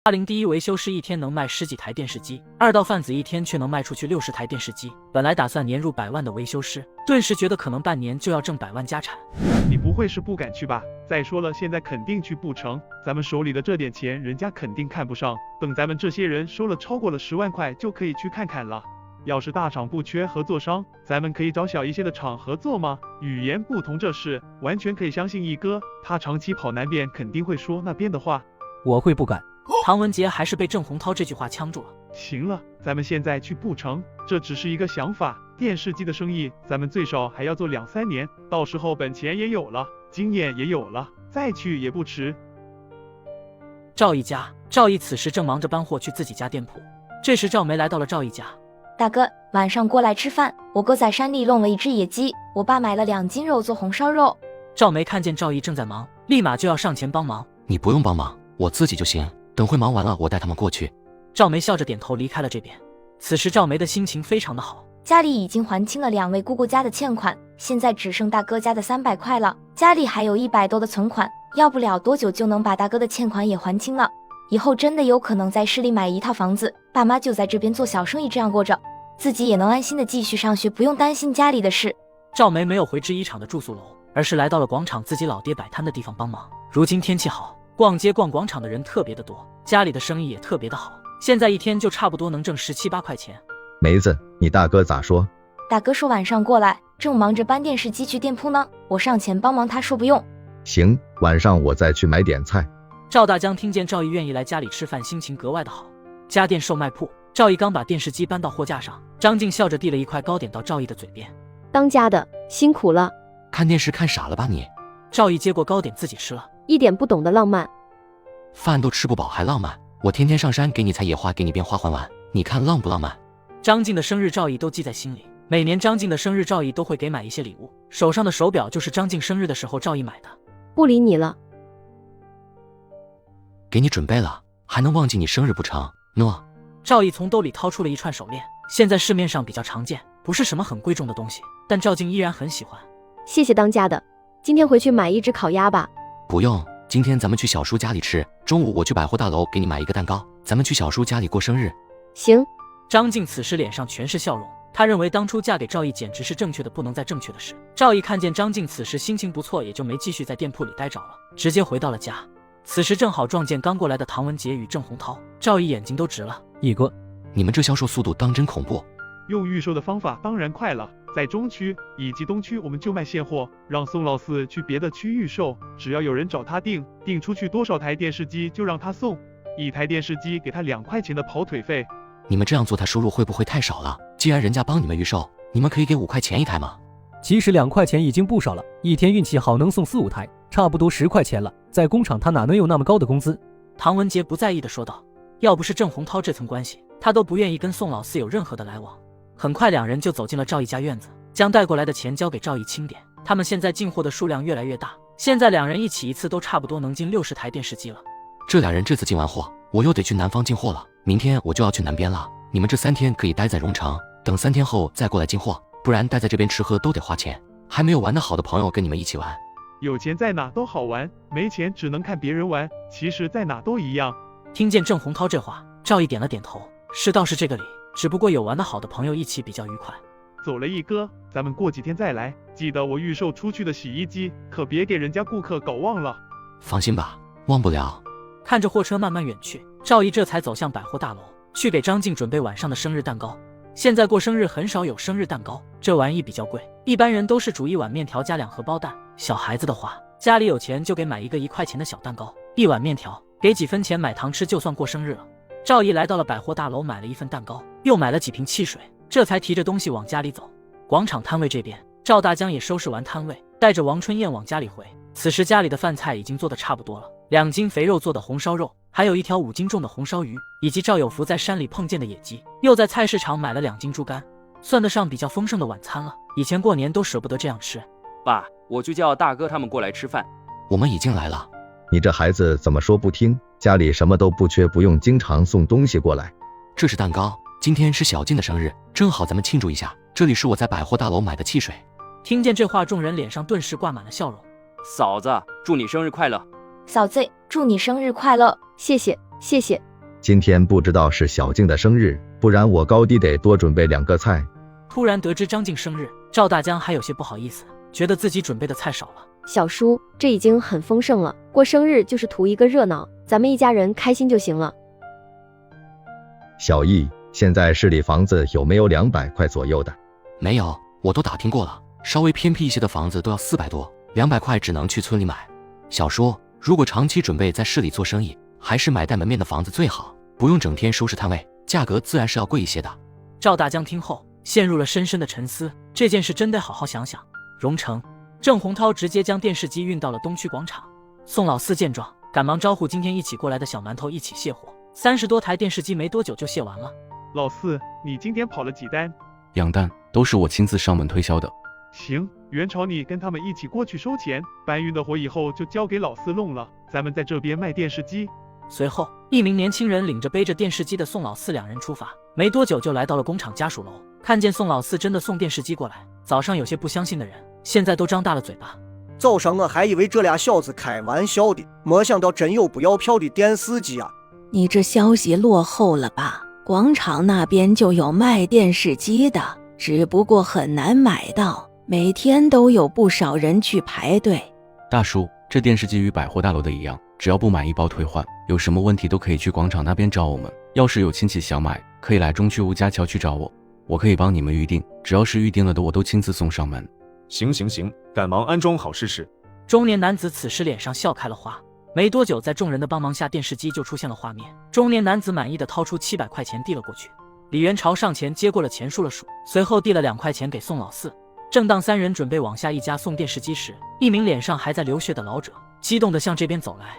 零第一维修师一天能卖10几台电视机，二道贩子一天却能卖出去60台电视机。本来打算年入100万的维修师，顿时觉得可能半年就要挣100万家产。你不会是不敢去吧？再说了，现在肯定去不成，咱们手里的这点钱，人家肯定看不上。等咱们这些人收了超过了10万块，就可以去看看了。要是大厂不缺合作商，咱们可以找小一些的厂合作吗？语言不同这事，完全可以相信一哥，他长期跑南边，肯定会说那边的话。我会不敢。唐文杰还是被郑洪涛这句话呛住了。行了，咱们现在去不成，这只是一个想法。电视机的生意，咱们最少还要做2、3年，到时候本钱也有了，经验也有了，再去也不迟。赵毅家，赵毅此时正忙着搬货去自己家店铺。这时赵梅来到了赵毅家。大哥，晚上过来吃饭。我哥在山里弄了一只野鸡，我爸买了2斤肉做红烧肉。赵梅看见赵毅正在忙，立马就要上前帮忙。你不用帮忙，我自己就行。等会忙完了，我带他们过去。赵梅笑着点头离开了这边。此时赵梅的心情非常的好，家里已经还清了2位姑姑家的欠款，现在只剩大哥家的300块了，家里还有100多的存款，要不了多久就能把大哥的欠款也还清了。以后真的有可能在市里买一套房子，爸妈就在这边做小生意，这样过着，自己也能安心的继续上学，不用担心家里的事。赵梅没有回制衣厂的住宿楼，而是来到了广场自己老爹摆摊的地方帮忙。如今天气好，逛街逛广场的人特别的多，家里的生意也特别的好，现在一天就差不多能挣17、18块钱。梅子，你大哥咋说？大哥说晚上过来，正忙着搬电视机去店铺呢，我上前帮忙，他说不用。行，晚上我再去买点菜。赵大江听见赵毅愿意来家里吃饭，心情格外的好。家电售卖铺，赵毅刚把电视机搬到货架上，张静笑着递了一块糕点到赵毅的嘴边。当家的辛苦了。看电视看傻了吧你？赵毅接过糕点自己吃了，一点不懂得浪漫。饭都吃不饱还浪漫？我天天上山给你采野花，给你编花环玩，你看浪不浪漫？张静的生日赵毅都记在心里，每年张静的生日赵毅都会给买一些礼物，手上的手表就是张静生日的时候赵毅买的。不理你了。给你准备了，还能忘记你生日不成？诺。赵毅从兜里掏出了一串手链，现在市面上比较常见，不是什么很贵重的东西，但赵静依然很喜欢。谢谢当家的，今天回去买一只烤鸭吧。不用，今天咱们去小叔家里吃，中午我去百货大楼给你买一个蛋糕，咱们去小叔家里过生日。行。张静此时脸上全是笑容，她认为当初嫁给赵毅简直是正确的不能再正确的事。赵毅看见张静此时心情不错，也就没继续在店铺里待着了，直接回到了家。此时正好撞见刚过来的唐文杰与郑洪涛，赵毅眼睛都直了。毅哥，你们这销售速度当真恐怖。用预售的方法当然快了，在中区以及东区我们就卖现货，让宋老四去别的区预售，只要有人找他订出去多少台电视机就让他送，1台电视机给他2块钱的跑腿费。你们这样做他收入会不会太少了？既然人家帮你们预售，你们可以给5块钱一台吗？其实2块钱已经不少了，一天运气好能送4、5台，差不多10块钱了，在工厂他哪能有那么高的工资？唐文杰不在意地说道，要不是郑洪涛这层关系，他都不愿意跟宋老四有任何的来往。很快两人就走进了赵毅家院子，将带过来的钱交给赵毅清点。他们现在进货的数量越来越大，现在2人一起一次都差不多能进60台电视机了。这2人这次进完货，我又得去南方进货了，明天我就要去南边了。你们这3天可以待在荣城，等3天后再过来进货，不然待在这边吃喝都得花钱，还没有玩得好的朋友跟你们一起玩。有钱在哪都好玩，没钱只能看别人玩，其实在哪都一样。听见郑洪涛这话，赵毅点了点头，是倒是这个理，只不过有玩得好的朋友一起比较愉快。走了一哥，咱们过几天再来，记得我预售出去的洗衣机可别给人家顾客搞忘了。放心吧，忘不了。看着货车慢慢远去，赵毅这才走向百货大楼，去给张静准备晚上的生日蛋糕。现在过生日很少有生日蛋糕，这玩意比较贵，一般人都是煮1碗面条加2盒包蛋，小孩子的话，家里有钱就给买一个1块钱的小蛋糕，1碗面条，给几分钱买糖吃就算过生日了。赵毅来到了百货大楼，买了1份蛋糕，又买了几瓶汽水，这才提着东西往家里走。广场摊位这边，赵大江也收拾完摊位，带着王春燕往家里回。此时家里的饭菜已经做得差不多了，2斤肥肉做的红烧肉，还有1条5斤重的红烧鱼，以及赵有福在山里碰见的野鸡，又在菜市场买了2斤猪肝，算得上比较丰盛的晚餐了。以前过年都舍不得这样吃。爸，我去叫大哥他们过来吃饭。我们已经来了。你这孩子怎么说不听？家里什么都不缺，不用经常送东西过来。这是蛋糕，今天是小静的生日，正好咱们庆祝一下。这里是我在百货大楼买的汽水。听见这话，众人脸上顿时挂满了笑容。嫂子，祝你生日快乐。嫂子，祝你生日快乐。谢谢，谢谢。今天不知道是小静的生日，不然我高低得多准备2个菜。突然得知张静生日，赵大江还有些不好意思，觉得自己准备的菜少了。小叔，这已经很丰盛了，过生日就是图一个热闹，咱们一家人开心就行了。小易，现在市里房子有没有200块左右的？没有，我都打听过了，稍微偏僻一些的房子都要400多，200块只能去村里买。小叔，如果长期准备在市里做生意，还是买带门面的房子最好，不用整天收拾摊位，价格自然是要贵一些的。赵大江听后陷入了深深的沉思，这件事真得好好想想。荣城，郑洪涛直接将电视机运到了东区广场。宋老四见状，赶忙招呼今天一起过来的小馒头一起卸货。30多台电视机没多久就卸完了。老四，你今天跑了几单2单，都是我亲自上门推销的。行，元朝你跟他们一起过去收钱，搬运的活以后就交给老四弄了，咱们在这边卖电视机。随后，一名年轻人领着背着电视机的宋老四2人出发，没多久就来到了工厂家属楼。看见宋老四真的送电视机过来，早上有些不相信的人，现在都张大了嘴巴。早上我还以为这俩小子开玩笑的，没想到真有不要票的电视机啊！你这消息落后了吧？广场那边就有卖电视机的，只不过很难买到，每天都有不少人去排队。大叔，这电视机与百货大楼的一样，只要不买1包退换，有什么问题都可以去广场那边找我们。要是有亲戚想买，可以来中区吴家桥去找我，我可以帮你们预定，只要是预定了的我都亲自送上门。行，赶忙安装好试试。中年男子此时脸上笑开了花。没多久，在众人的帮忙下，电视机就出现了画面。中年男子满意的掏出700块钱递了过去。李元朝上前接过了钱，数了数，随后递了2块钱给宋老四。正当3人准备往下一家送电视机时，一名脸上还在流血的老者激动地向这边走来。